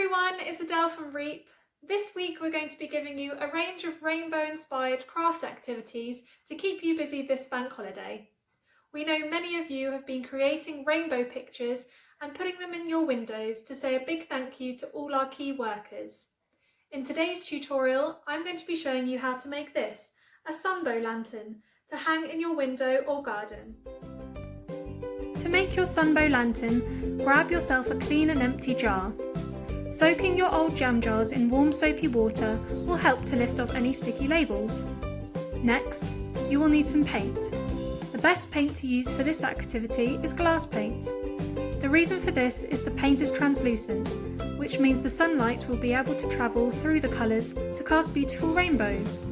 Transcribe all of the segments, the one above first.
everyone, it's Adele from REEP. This week we're going to be giving you a range of rainbow-inspired craft activities to keep you busy this bank holiday. We know many of you have been creating rainbow pictures and putting them in your windows to say a big thank you to all our key workers. In today's tutorial, I'm going to be showing you how to make this, a Sunbow lantern, to hang in your window or garden. To make your Sunbow lantern, grab yourself a clean and empty jar. Soaking your old jam jars in warm soapy water will help to lift off any sticky labels. Next, you will need some paint. The best paint to use for this activity is glass paint. The reason for this is the paint is translucent, which means the sunlight will be able to travel through the colours to cast beautiful rainbows.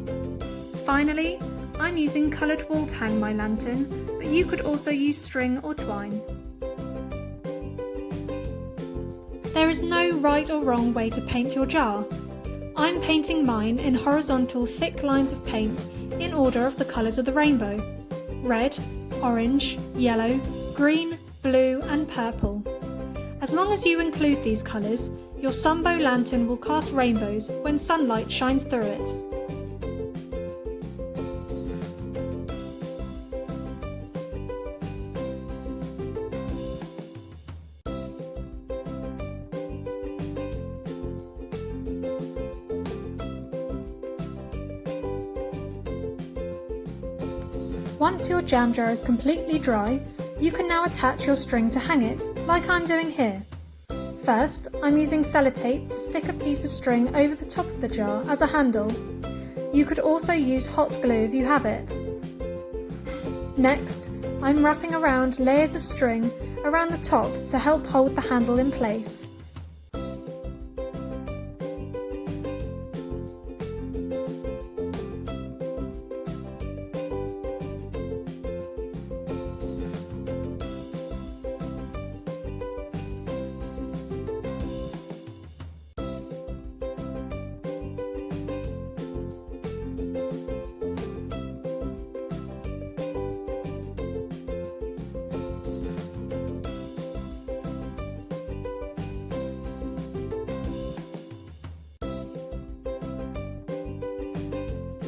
Finally, I'm using coloured wool to hang my lantern, but you could also use string or twine. There is no right or wrong way to paint your jar. I'm painting mine in horizontal thick lines of paint in order of the colours of the rainbow: red, orange, yellow, green, blue and purple. As long as you include these colours, your Sunbow lantern will cast rainbows when sunlight shines through it. Once your jam jar is completely dry, you can now attach your string to hang it, like I'm doing here. First, I'm using sellotape to stick a piece of string over the top of the jar as a handle. You could also use hot glue if you have it. Next, I'm wrapping around layers of string around the top to help hold the handle in place.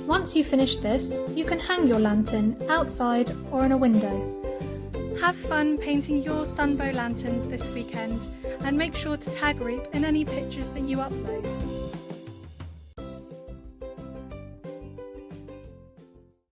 Once you finish this, you can hang your lantern outside or in a window. Have fun painting your Sunbow lanterns this weekend and make sure to tag REEP in any pictures that you upload.